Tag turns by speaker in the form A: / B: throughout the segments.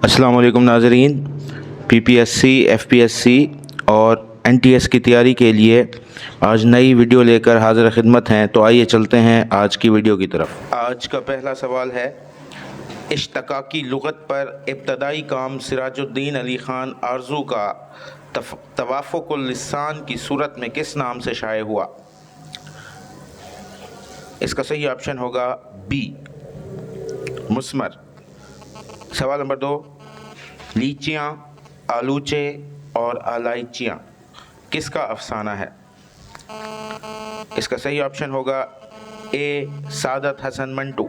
A: अस्सलाम वालेकुम नाज़रीन। PPSC, FPSC और NTS की तैयारी के लिए आज नई वीडियो लेकर हाज़िर खिदमत हैं। तो आइए चलते हैं आज की वीडियो की तरफ। आज का पहला सवाल है, इश्तिक़ाक़ी लुग़त पर इब्तदाई काम सिराजुद्दीन अली ख़ान आरज़ू का तवाफ़ुक़ुल लिसान की सूरत में किस नाम से शाये हुआ? इसका सही ऑप्शन होगा बी, मुस्मर। सवाल नंबर 2, लीचियाँ, आलूचे और आलाइचियाँ किसका अफसाना है? इसका सही ऑप्शन होगा ए, सादत हसन मंटू।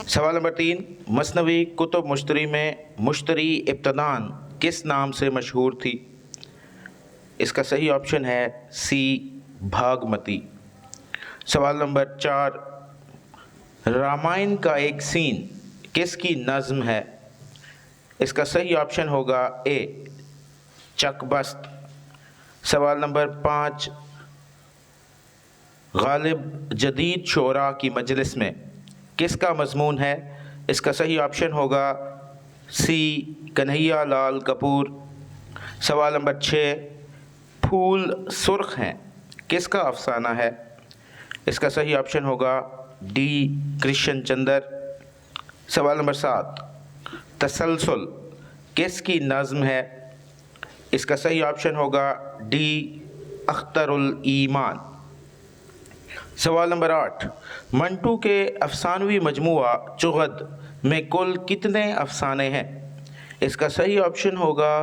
A: सवाल नंबर 3, मसनवी कुतुब मुश्तरी में मुश्तरी इब्तदान किस नाम से मशहूर थी? इसका सही ऑप्शन है सी, भागमती। सवाल नंबर 4, रामायण का एक सीन किसकी नज़्म है? इसका सही ऑप्शन होगा ए, चकबस्त। सवाल नंबर 5, गालिब जदीद शोरा की मजलिस में किसका मज़मून है? इसका सही ऑप्शन होगा सी, कन्हैया लाल कपूर। सवाल नंबर 6, फूल सुर्ख हैं किसका अफसाना है? इसका सही ऑप्शन होगा डी, कृष्ण चंद्र। सवाल नंबर 7, तसलसल किसकी नज़्म है? इसका सही ऑप्शन होगा डी, अख्तरुल ईमान। सवाल नंबर 8, मंटू के अफसानवी मजमुआ चुग़द में कुल कितने अफसाने हैं? इसका सही ऑप्शन होगा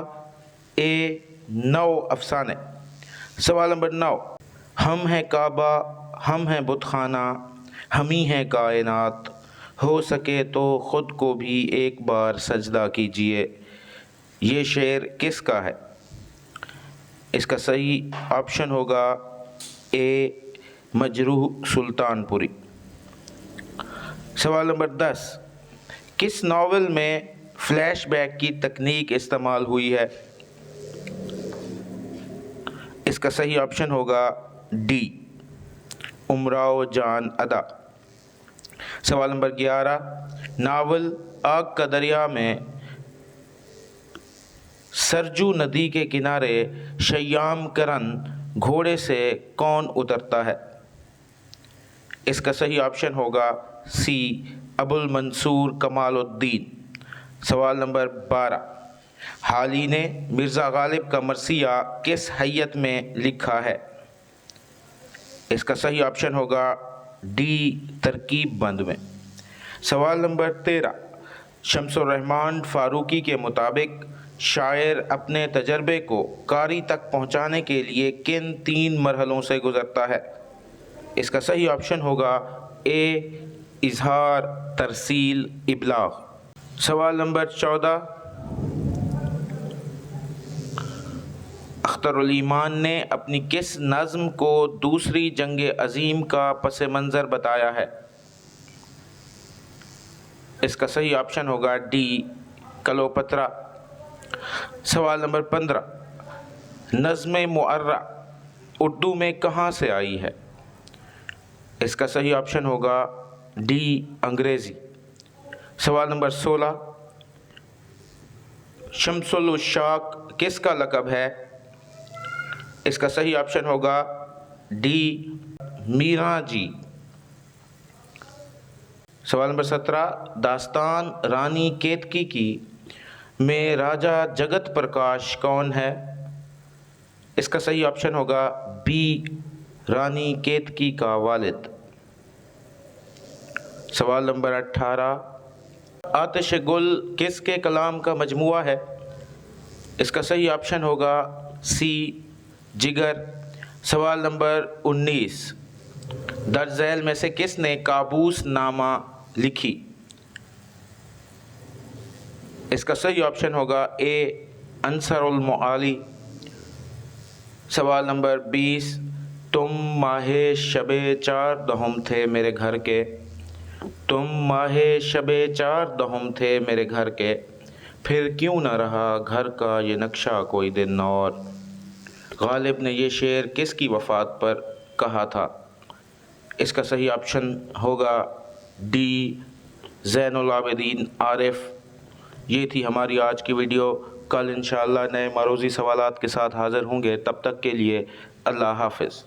A: ए, 9 अफसाने। सवाल नंबर 9, हम हैं काबा, हम हैं बुतखाना, हम ही हैं कायनात, हो सके तो ख़ुद को भी एक बार सजदा कीजिए, ये शेर किसका है? इसका सही ऑप्शन होगा ए, मजरूह सुल्तानपुरी। सवाल नंबर 10, किस नावल में फ्लैशबैक की तकनीक इस्तेमाल हुई है? इसका सही ऑप्शन होगा डी, उमराव जान अदा। सवाल नंबर 11, नावल आग का दरिया में सरजू नदी के किनारे शय्याम करन घोड़े से कौन उतरता है? इसका सही ऑप्शन होगा सी, अबुल मंसूर कमालुद्दीन। सवाल नंबर 12, हाली ने मिर्ज़ा गालिब का मरसिया किस हैयत में लिखा है? इसका सही ऑप्शन होगा डी, तरकीब बंद में। सवाल नंबर 13, शम्सुर रहमान फारूकी के मुताबिक शायर अपने तजर्बे को कारी तक पहुँचाने के लिए किन 3 मरहलों से गुज़रता है? इसका सही ऑप्शन होगा ए, इजहार, तरसील, इबलाग। सवाल नंबर 14, अख्तरुल ईमान ने अपनी किस नज़्म को दूसरी जंग अज़ीम का पस मंज़र बताया है? इसका सही ऑप्शन होगा डी, कलोपत्रा। सवाल नंबर 15, नज़्म मुअर्रा उर्दू में कहाँ से आई है? इसका सही ऑप्शन होगा डी, अंग्रेज़ी। सवाल नंबर 16, शम्सुल उश्शाक किसका लक़ब है? इसका सही ऑप्शन होगा डी, मीरा जी। सवाल नंबर 17, दास्तान रानी केतकी की में राजा जगत प्रकाश कौन है? इसका सही ऑप्शन होगा बी, रानी केतकी का वालिद। सवाल नंबर 18, आतिश गुल किसके कलाम का मजमुआ है? इसका सही ऑप्शन होगा सी, जिगर। सवाल नंबर 19, दर्ज झैल में से किसने काबूस नामा लिखी? इसका सही ऑप्शन होगा ए, अंसरुल मुआली। सवाल नंबर 20, तुम माहे शबे 4 दहम थे मेरे घर के, तुम माहे शबे 4 दहम थे मेरे घर के, फिर क्यों न रहा घर का ये नक्शा कोई दिन और। गालिब ने ये शेर किसकी वफ़ात पर कहा था? इसका सही ऑप्शन होगा डी, ज़ैनुल आबिदीन आरिफ। یہ تھی ہماری آج کی ویڈیو. کل انشاءاللہ نئے معروضی سوالات کے ساتھ حاضر ہوں گے. تب تک کے لیے اللہ حافظ.